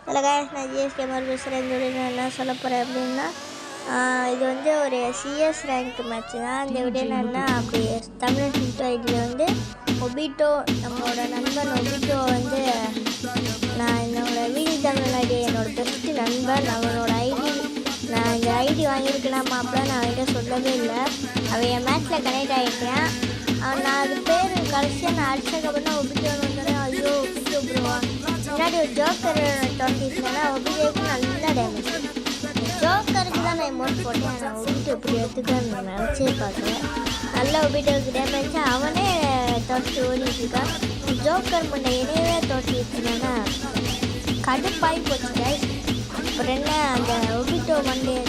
Hello guys, நான் GSK மாதிரி பேசுகிறேன். இந்த வீடியோ நான் என்ன சொல்ல போகிறேன் அப்படின்னா, இது வந்து ஒரு சிஎஸ் ரேங்க் மேட்ச்சு தான். இந்த வீடியோ நான் அப்படி தமிழ் ஹிட் ஐடியில் வந்து ஒபிட்டோ, நம்மளோட நண்பன் ஒபிட்டோ வந்து நான் என்னோட வீடு தமிழ் ஐடி என்னோடய பெஸ்ட்டு நண்பன். அவனோட ஐடி நான் இந்த ஐடி வாங்கியிருக்கலாமா அப்படிலாம் நான் அவன்கிட்ட சொல்லவே இல்லை. அவன் என் மேட்ச்சில் கனெக்ட் ஆகிட்டேன். நான் அது பேர் கடைசியாக நான் அடிச்சதுக்கப்புறம் தான் ஒபிட்டோன்னு வந்தேன். ஐயோ ஒபிட்டோ ப்ரோவா, முன்னாடி ஒரு ஜோக்கர் தொடங்கிட்டுனா ஒபிட்டோவுக்கு நல்லா டேமேஜ். ஜோக்கருக்கு தான் நான் எமௌண்ட் போட்டேன். நான் ஒபிட்டோ எப்படி எடுத்துக்கன்னு நான் நினச்சே பார்க்குறேன். நல்ல ஒபிட்டோவுக்கு டேமேஜ். அவனே தொடச்சி ஓடிட்டு இருக்கான். ஜோக்கர் முன்ன என்னையவே தொடச்சிட்டு இருந்தானா கடுப்பாகி போச்சு கைஸ். அப்புறம் என்ன, அந்த ஒபிட்டோ மண்டையை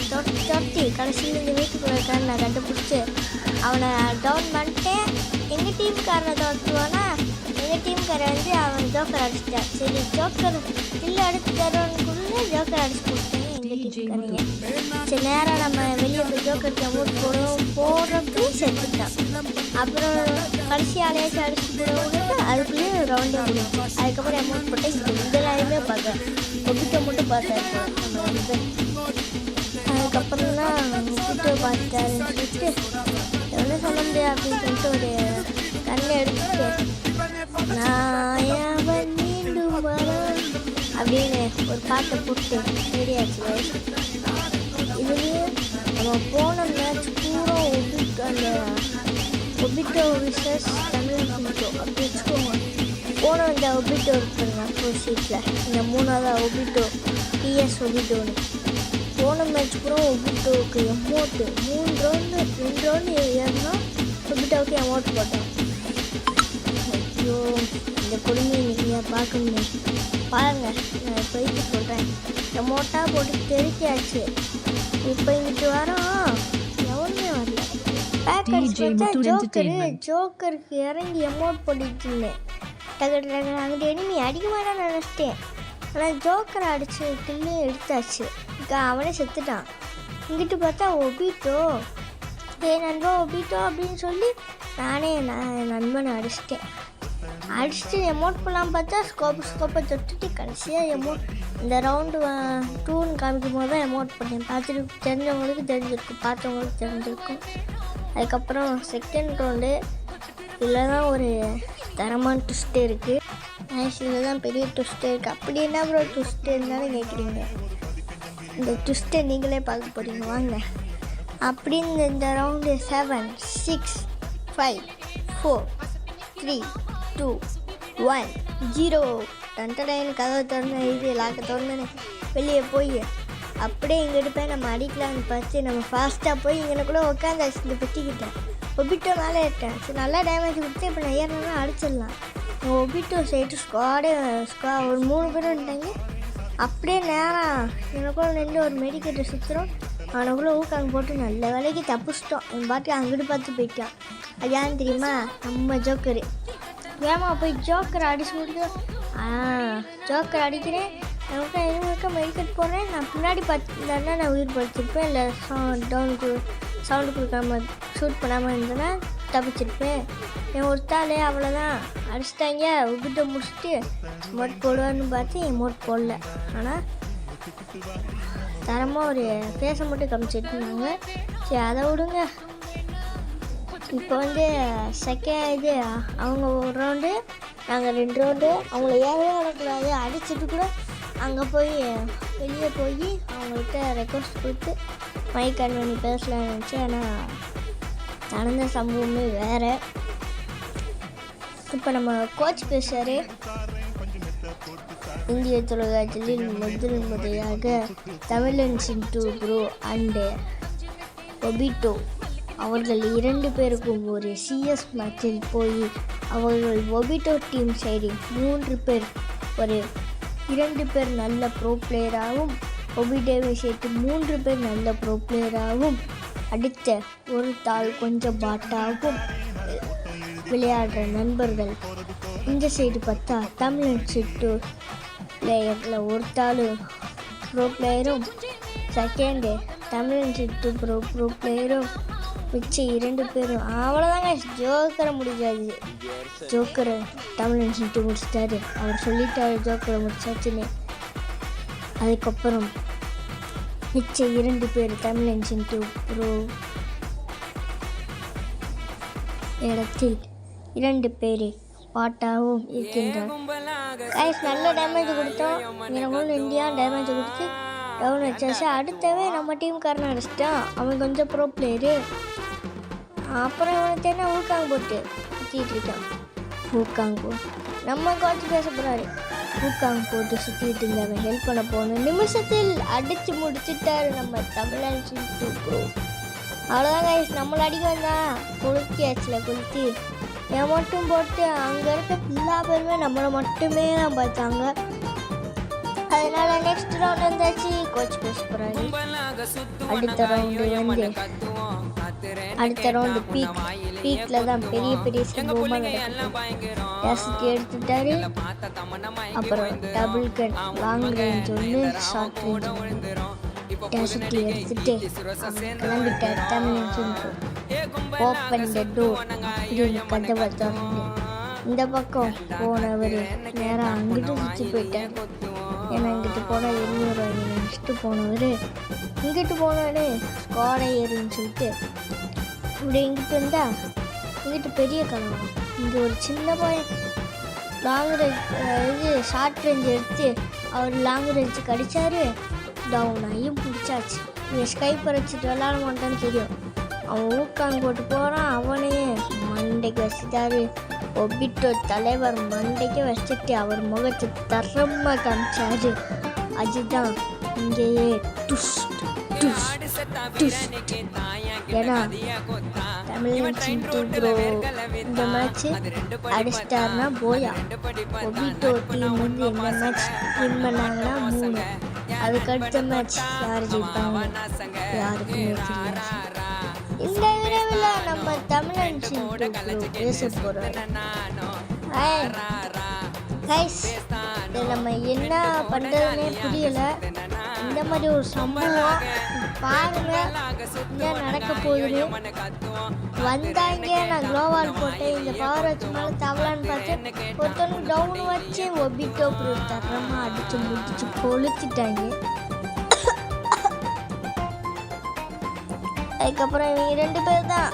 தொட்டி கடைசியில் இந்த வீட்டுக்குள்ள இருக்கான்னு நான் கண்டுபிடிச்சி அவனை டவுன் பண்ணிட்டேன். எங்கள் டீம்காரனை தோற்றுவானா, எங்கள் டீம்காரன் வந்து அவன் ஜோக்கர் அடிச்சிட்டான். சரி ஜோக்கர் இல்லை அடிச்சு தரோன்னுக்குள்ளே ஜோக்கர் அடிச்சு கொடுத்தேன் எங்கள் டீம்காரங்க. சரி நேராக நம்ம வெளியே போய் ஜோக்கருக்கு அமௌண்ட் போடுறப்ப செத்துட்டான். அப்புறம் கடைசி ஆளையாச்சும் அடிச்சு போடுறவங்களுக்கு அதுக்குள்ளேயே ரவுண்டே முடியும். அதுக்கப்புறம் அமௌண்ட் போட்டேன். இந்த லைனுமே பார்த்தேன், ஒபிட்டோ மட்டும் பார்த்தேன் நம்ம வந்து. அதுக்கப்புறம் தான் ஒபிட்டோ பார்த்தாருன்னு சொல்லிட்டு எவ்வளோ சொல்ல முடியாது அப்படின்னு சொல்லிட்டு ஒரு கண்ணை எடுத்துட்டு நான் மீண்டும் வரோம் அப்படின்னு ஒரு பாட்டை போட்டு ரெடியாச்சு. இதுலேயே நம்ம போன மேட்ச் பூரா அந்த ஒபிட்டோ விசஸ் தமிழ் ஒபிட்டோ அப்படி வச்சுக்கோங்க. போன இந்த ஒபிட்டோ இருக்குங்க ஃபோர் ஷீட்டில், இந்த மூணாவது ஒபிட்டோ டிஎஸ் ஒபிட்டோன்னு. போன மேட்ச் பூரா ஒபிட்டோவுக்கு அமௌண்ட்டு 2 ரவுண்டு ஏறினா ஒபிட்டோவுக்கு அமௌண்ட் போட்டோம். ஐயோ இந்த கொடுமையை நீங்கள் பார்க்கணும். பாருங்கள், நான் போயிட்டு சொல்கிறேன். அமௌண்ட்டாக போட்டு தெரிக்காச்சு. இப்போ இங்கிட்டு வரோம், எவனுமே வரல. பேக் அடிச்சு ஜோக்கருக்கு இறங்கி அமௌண்ட் போட்டுட்டு இருந்தேன். டக்கு அங்கிட்ட எனிமி அடிக்க மாட்டான்னு நினச்சிட்டேன். ஆனால் ஜோக்கரை அடிச்சு கிள்ளு எடுத்தாச்சு. அவனே செத்துட்டான். இங்கிட்டு பார்த்தா ஒபிட்டோ, நண்பா ஒபிட்டோ அப்படின்னு சொல்லி நானே என் நண்பனை அடிச்சிட்டேன். அடிச்சுட்டு எமௌண்ட் பண்ணலாம் பார்த்தா ஸ்கோப்பை தொட்டுட்டு கடைசியாக எமௌண்ட் இந்த ரவுண்டு 2ன்னு காமிக்கும் போது தான் எமௌண்ட் பண்ணேன். பார்த்துட்டு தெரிஞ்சவங்களுக்கு தெரிஞ்சிருக்கும், பார்த்தவங்களுக்கு தெரிஞ்சிருக்கும். அதுக்கப்புறம் செகண்ட் ரவுண்டு இதில் தான் ஒரு தரமான ட்விஸ்ட்டே இருக்குது. இதில் தான் பெரிய ட்விஸ்ட்டே இருக்குது. அப்படி என்ன ப்ரோ ட்விஸ்ட்டு இருந்தாலும் கேட்குறீங்க. இந்த ட்விஸ்ட்டை நீங்களே பார்க்க போகிறீங்க வாங்க. அப்படின்னு இந்த ரவுண்டு 7 6 5 4 3 2 1 0 டன்டடைன்னு கதவை திறந்து இது லாக்க திறந்துன்னு வெளியே போய் அப்படியே இங்கிட்டு போய் நம்ம அடிக்கலான்னு பார்த்து நம்ம ஃபாஸ்ட்டாக போய் இங்கே கூட உட்காந்தாச்சு. இந்த பெட்டிக்கிட்டேன் ஒபிட்டோ மேலே ஏட்டேன். சரி நல்லா டேமேஜ் கொடுத்து இப்போ நான் ஏறினா அடிச்சிடலாம். ஒபிட்டோ சைட்டு ஒரு 3 பேர் வந்துட்டாங்க. அப்படியே நேரம் எனக்குள்ள நின்று ஒரு மெடிக்கெட்டை சுற்றுறோம். அவனுக்குள்ளே ஊக்காங்க போட்டு நல்ல வேலைக்கு தப்பிச்சிட்டோம். என் பாட்டு அங்கிட்டு பார்த்து போயிட்டான். அது ஏன்னு தெரியுமா, நம்ம ஜோக்கரு. ஏமா போய் ஜோக்கரை அடிச்சு முடிச்சு ஜோக்கரை அடிக்கிறேன். நமக்கு எதுவும் மெடிக்கெட் போடுறேன். நான் பின்னாடி பார்த்துருந்தேன்னா நான் உயிர் படுத்திருப்பேன். இல்லை சவுண்டு கொடுக்காம ஷூட் பண்ணாமல் இருந்தேன்னா தப்பிச்சிருப்பேன். என் ஒருத்தாலே அவ்வளோதான் அடிச்சிட்டாங்க. உகிட்ட முடிச்சுட்டு மோட் போடுவான்னு பார்த்து என் மோட் போடல. ஆனால் தரமாக ஒரு பேச மட்டும் காமிச்சிட்டு இருந்தாங்க. சரி அதை விடுங்க. இப்போ வந்து செகண்ட் அவங்க ஒரு ரவுண்டு, நாங்கள் 2 ரவுண்டு. அவங்கள ஏறவே வரக்கூடாது அடிச்சுட்டு கூட அங்கே போய் வெளியே போய் அவங்கள்ட்ட ரெக்வஸ்ட் கொடுத்து மைக் ஆன் பண்ணி பேசலாம்னு நினச்சி. ஆனால் நடந்த சம்பவமே வேறு. இப்போ நம்ம கோச் பேசுகிறாரு. இந்திய தொலைக்காட்சியில் முதன்முறையாக தமிழன் சிண்டு ப்ரோ அண்டு ஒபிட்டோ அவர்கள் 2 பேருக்கும் ஒரு சிஎஸ் மேட்சில் போய் அவர்கள் ஒபிட்டோ டீம் சைடு 3 பேர் ஒரு 2 பேர் நல்ல ப்ரோ பிளேயராகவும் ஒபிட்டோவை சேர்த்து 3 பேர் நல்ல ப்ரோ பிளேயராகவும் அடுத்த ஒரு தாள் கொஞ்சம் பாட்டாகவும் விளையாடுற நண்பர்கள். இந்த சைடு பார்த்தா தமிழன் சிட்டு பிளேயரில் ஒரு தாள் ப்ரோ பிளேயரும், செகண்டு தமிழன் சிட்டு ப்ரோ பிளேயரும், மிச்சம் 2 பேரும். அவ்வளோதாங்க, ஜோக்கரை முடிஞ்சாது. ஜோக்கரை தமிழன் சிட்டு முடிச்சிட்டாரு. அவர் சொல்லிட்டாரு ஜோக்கரை முடிச்சாச்சுன்னு. அதுக்கப்புறம் மிச்ச 2 பேர் தமிழன் சிண்டு ப்ரோ இடத்தில் 2 பேர் பாட்டாகவும் இருக்கின்றார். கைஸ் நல்ல டேமேஜ் கொடுத்தோம். இங்கே இந்தியா டேமேஜ் கொடுத்து டவுன் வச்சாச்சு. அடுத்தவே நம்ம டீம்காரன் அடிச்சிட்டான். அவன் கொஞ்சம் ப்ரோ பிளேயரு. அப்புறம் இவனை தேனா ஊக்காங் போட்டு சுற்றிட்டு இருக்கான். ஊக்காங் போ நம்ம காட்சி பேச போகிறாரு. ஊக்காங் போட்டு சுற்றிட்டு இருந்தவன் ஹெல்ப் பண்ண போகணும். நிமிஷத்தில் அடித்து முடிச்சுட்டாரு நம்ம தமிழன் சிண்டு ப்ரோ. அவ்வளோதான் கைஸ், நம்மளை அடிக்க வந்தான் கொளுத்தியாச்சுல. கொளுத்தி என் மட்டும் போட்டு அங்கே இருக்க எல்லா பேருமே நம்மளை மட்டுமே தான் பார்த்தாங்க. அதனால நெக்ஸ்ட் ரவுண்ட் வந்தாச்சு. கோச் பேச போகிறாரு. அடுத்த ரவுண்டு பீக்கில் தான் பெரிய பெரிய சம்பவமாக நடக்குது. எடுத்துட்டாரு. அப்புறம் டபுள் கன் லாங் ரேஞ்ச் ஒன்று ஷார்ட் ரேஞ்ச் டேசிட்டி எடுத்துட்டு கிளம்பிட்டார் தமிழன் சிண்டு. ஓப்பன் த டோர் அப்படின்னு கதவை திறந்து இந்த பக்கம் போனவர் நேராக அங்கிட்டு சுற்றி போயிட்டார். ஏன்னா இங்கிட்டு போனால் எரிஞ்சிடும் நினச்சிட்டு போனவர் இங்கிட்டு போனாரு. ஸ்குவாடை ஏறின்னு சொல்லிட்டு இப்படி இங்கிட்டு வந்தா இங்கிட்டு பெரிய கலவரம். இங்கே ஒரு சின்ன பையன் லாங் ரேஞ்ச் ஷார்ட் ரேஞ்ச் எடுத்து அவர் லாங் ரேஞ்சு கடிச்சாரு. டவுன் ஆகியும் பிடிச்சாச்சு. இவன் ஸ்கைப்பர் வச்சுட்டு விளாட மாட்டான்னு தெரியும். அவன் ஊக்காங் போட்டு போகிறான். அவனையே மண்டைக்கு வச்சுட்டாரு. ஒபிட்டோ தலைவர் மண்டைக்கு வச்சுட்டு அவர் முகத்தை தரமாக காமிச்சாரு. அதுதான் இங்கேயே ஏன்னா தமிழன் சிண்டு ப்ரோ இந்த மேட்ச் அடிச்சிட்டாருன்னா போயா. ஒபிட்டோ டீம் வந்து இந்த மேட்ச் வின் பண்ணாங்கன்னா 3. அதுக்கடுத்த மேட்ச் யார் ஜெயிப்பாங்க யாருக்குமே தெரியாது. இந்த விரைவில் நம்ம தமிழன் சிண்டு ப்ரோ பேச போகிறோம். நம்ம என்ன பண்ணுறதுனே புரியலை. இந்த மாதிரி ஒரு சம்பவம் பாருங்க என்ன நடக்க போகுது. வந்தாங்க நான் க்ளோவால் போட்டேன். இந்த பவர் வச்சு மேலே தவளான்னு பார்த்து ஒருத்தவங்க டவுன் வச்சு ஒபிட்டோ ப்ரோ தரமாக அடித்து முடிச்சு கொளுத்திட்டாங்க. அதுக்கப்புறம் இவங்க 2 பேர் தான்.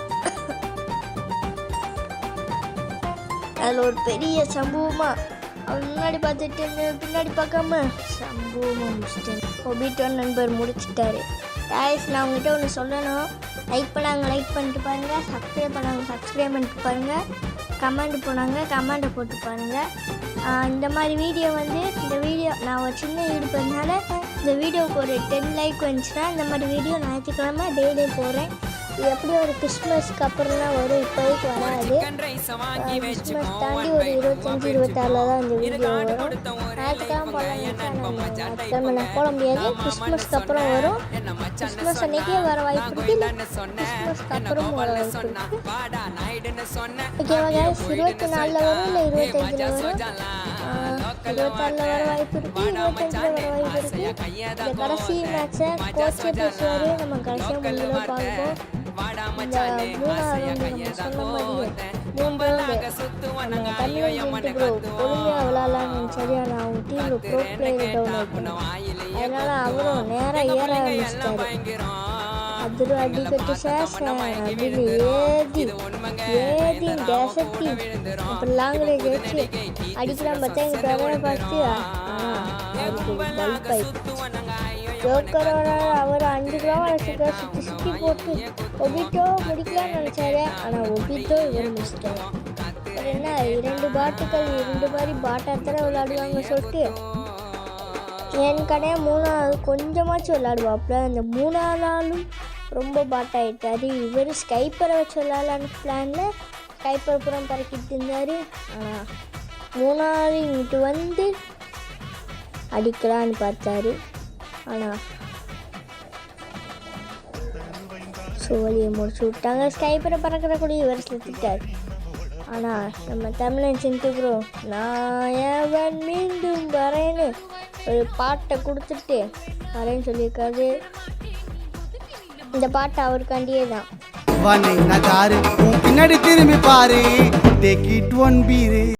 அதில் ஒரு பெரிய சம்பவமா அவன் முன்னாடி பார்த்துட்டு பின்னாடி பார்க்காம சம்பவமாக முடிச்சிட்டேன். ஒபிட்டோ நண்பர் முடிச்சிட்டாரு. கைஸ் நான் உங்கள்கிட்ட ஒன்று சொல்லணும். லைக் பண்ணாங்க லைக் பண்ணிட்டு பாருங்கள். சப்ஸ்கிரைப் பண்ணாங்க சப்ஸ்கிரைப் பண்ணிட்டு பாருங்கள். கமெண்ட் போனாங்க கமெண்ட்டை போட்டு பாருங்கள். இந்த மாதிரி வீடியோ வந்து இந்த வீடியோ நான் ஒரு சின்ன வீடு பண்ணால இந்த வீடியோவுக்கு ஒரு 10 லைக் வந்துச்சுன்னா இந்த மாதிரி வீடியோ ஞாயிற்றுக்கிழமை டெய்லி போடுறேன். இது எப்படி ஒரு கிறிஸ்மஸ்க்கு அப்புறம் தான் வரும். இப்போதைக்கு வராது. கிறிஸ்மஸ் தாண்டி ஒரு 25-26 தான் இந்த வீடியோ வரும். ஞாயிற்றுக்கிழமை போடலாம். நான் போட முடியாது. கிறிஸ்மஸ்க்கு அப்புறம் வரும். கிறிஸ்மஸ் அன்னைக்கே வர வாய்ப்பு இருக்குது. கிறிஸ்மஸ்க்கு அப்புறம் வர வாய்ப்பு இருக்குது. ஓகேவா கைஸ், 24 வரும் இல்லை 25 வரும். 24 வர வாய்ப்பு இருக்குது. 25 வர வாய்ப்பு இருக்குது. இந்த கடைசி மேட்சை கோச்சே பேசுவார். நம்ம கடைசியாக முடியல பார்ப்போம். இந்த 3ஆவது நம்ம சொன்ன மாதிரி 3 ரவுண்டு நம்ம தமிழன் சிண்டு ப்ரோ பொறுமையாக விளாட்லான்னு நினச்சாரு. ஆனால் அவங்க டீமில் ப்ரோ பிளேயர் டவுன் ஆகிட்டோம். அதனால் அவரும் நேராக ஏற ஆரம்பிச்சிட்டாரு. அதில் அடிக்கட்டு சேஷன் அப்படின்னு ஏதி டேசட்டி அப்புறம் லாங்குவேஜ் வச்சு அடிக்கலாம் பார்த்தா எங்கள் பேரை பார்த்து அதுக்கு பல்ப் ஆயிடுச்சு. ஜோக்கரோட அவர் 5 கிலோவால் சுற்றி போட்டு ஒபிட்டோ முடிக்கலாம்னு நினச்சாரு. ஆனால் ஒபிட்டோ இவர் முடிச்சிட்டாரு. என்ன 2 பாட்டுகள் 2 மாதிரி பாட்டாத்தர விளையாடுவாங்க சொல்லிட்டு என் கடையாக 3ஆவது கொஞ்சமாச்சும் விளையாடுவாப்புல. அந்த 3ஆவது நாளும் ரொம்ப பாட்டாயிட்டார். இவர் ஸ்கைப்பரை வச்சு விளையாடலான்னு பிளானில் ஸ்கைப்பர் புறம் பறக்கிட்டு இருந்தார். ஆனால் 3ஆவது இங்கிட்டு வந்து அடிக்கலான்னு பார்த்தாரு. ஆனால் சோழியை முடிச்சு விட்டாங்க. ஸ்கைப்பரை பறக்கிற கூட இவர் செத்துட்டார். ஆனால் நம்ம தமிழன் சிண்டு ப்ரோ நான் எவன் மீண்டும் வரேன்னு ஒரு பாட்டை கொடுத்துட்டு வரேன்னு சொல்லியிருக்காரு. இந்த பாட்டு அவருக்காண்டியே தான். பின்னாடி திரும்பி பாரு.